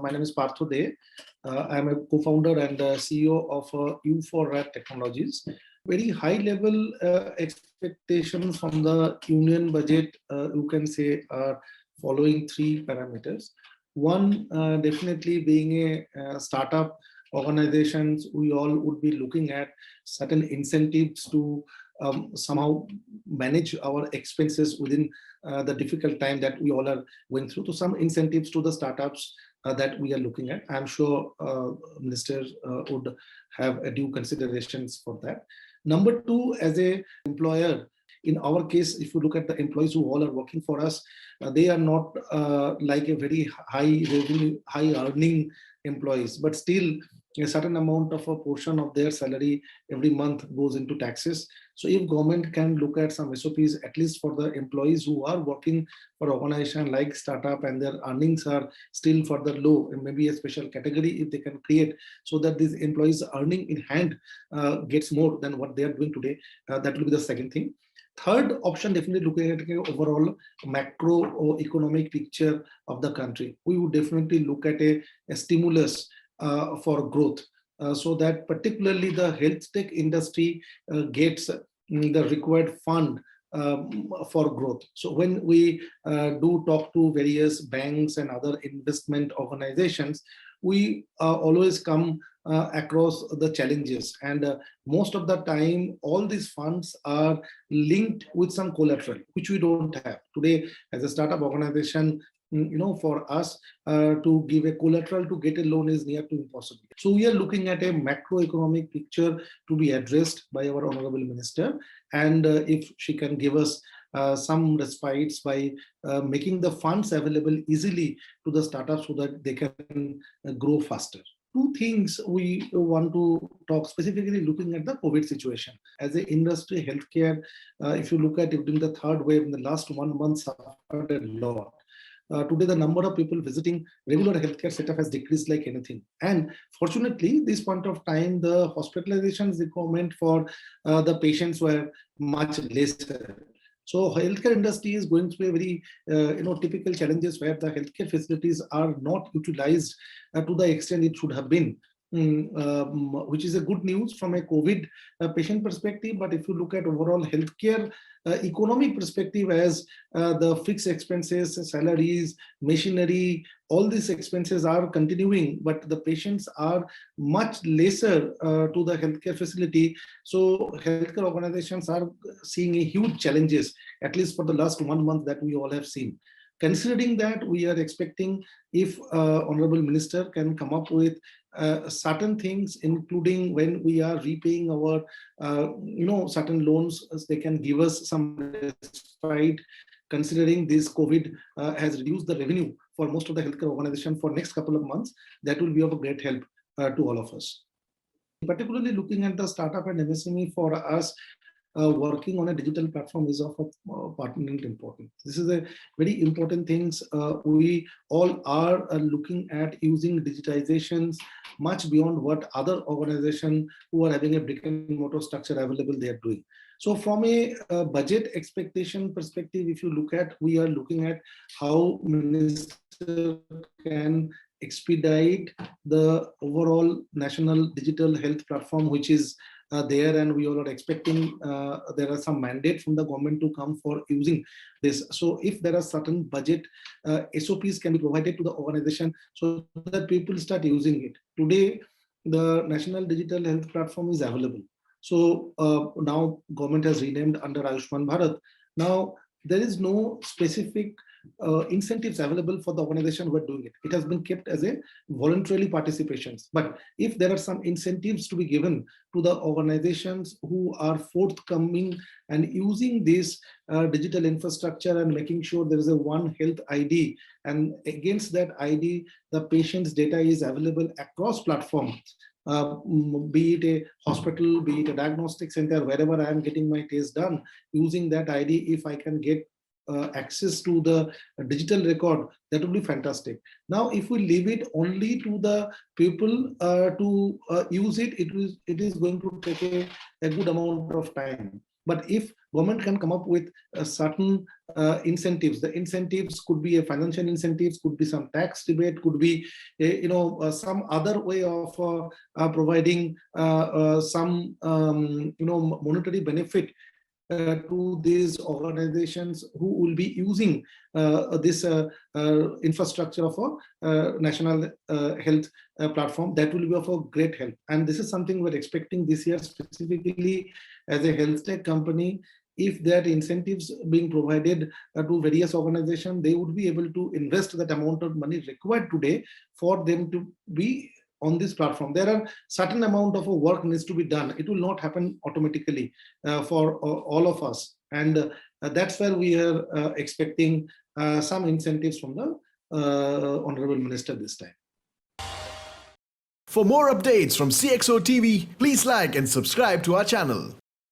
My name is Partha. I am a co-founder and CEO of U4RAD Technologies. Very high level expectations from the union budget, you can say, are following three parameters. One, definitely being a startup organizations, we all would be looking at certain incentives to somehow manage our expenses within the difficult time that we all are going through. So some incentives to the startups that we are looking at. I'm sure Minister would have a due considerations for that. Number two, as a employer, in our case, if you look at the employees who all are working for us, they are not like a very high revenue, high earning employees, but still a certain amount of a portion of their salary every month goes into taxes. So if government can look at some SOPs, at least for the employees who are working for organization like startup and their earnings are still further low, and maybe a special category if they can create so that these employees earning in hand gets more than what they are doing today, that will be the second thing. Third option, definitely looking at the overall macroeconomic picture of the country. We would definitely look at a stimulus for growth, so that particularly the health tech industry gets the required fund for growth. So when we do talk to various banks and other investment organizations, we always come across the challenges, and most of the time all these funds are linked with some collateral which we don't have today. As a startup organization, for us to give a collateral to get a loan is near to impossible. So we are looking at a macroeconomic picture to be addressed by our Honorable Minister, and if she can give us some respites by making the funds available easily to the startups so that they can grow faster. Two things we want to talk specifically looking at the COVID situation. As an industry, healthcare, if you look at it during the third wave in the last 1 month, suffered a lot. Today, the number of people visiting regular healthcare setup has decreased like anything. And fortunately, this point of time, the hospitalizations requirement for the patients were much lesser. So healthcare industry is going through a very, typical challenges where the healthcare facilities are not utilized to the extent it should have been. Which is a good news from a COVID patient perspective. But if you look at overall healthcare economic perspective, as the fixed expenses, salaries, machinery, all these expenses are continuing, but the patients are much lesser to the healthcare facility. So healthcare organizations are seeing a huge challenges, at least for the last 1 month that we all have seen. Considering that, we are expecting if Honorable Minister can come up with certain things, including when we are repaying our, certain loans, they can give us some respite. Considering this COVID has reduced the revenue for most of the healthcare organization for next couple of months, that will be of a great help to all of us. Particularly looking at the startup and MSME, for us, working on a digital platform is of pertinent importance. This is a very important things. We all are looking at using digitizations much beyond what other organizations who are having a brick and mortar structure available they are doing. So from a budget expectation perspective, if you look at, we are looking at how Minister can expedite the overall national digital health platform, which is there, and we all are expecting there are some mandate from the government to come for using this. So if there are certain budget SOPs can be provided to the organization so that people start using it. Today, the National Digital Health Platform is available. So now government has renamed under Ayushman Bharat. Now there is no specific incentives available for the organization who are doing it. It has been kept as a voluntarily participations. But if there are some incentives to be given to the organizations who are forthcoming and using this digital infrastructure and making sure there is a one health ID, and against that ID, the patient's data is available across platforms. Be it a hospital, be it a diagnostic center, wherever I am getting my test done, using that ID, if I can get access to the digital record, that would be fantastic. Now, if we leave it only to the people to use it, it is going to take a good amount of time. But if government can come up with certain incentives. The incentives could be a financial incentives, could be some tax rebate, could be some other way of providing some monetary benefit to these organizations who will be using this infrastructure of a national health platform. That will be of a great help. And this is something we're expecting this year, specifically as a health tech company. If there are incentives being provided to various organizations, they would be able to invest that amount of money required today for them to be on this platform. There are certain amount of work needs to be done. It will not happen automatically for all of us. And that's where we are expecting some incentives from the Honorable Minister this time. For more updates from CXO TV, please like and subscribe to our channel.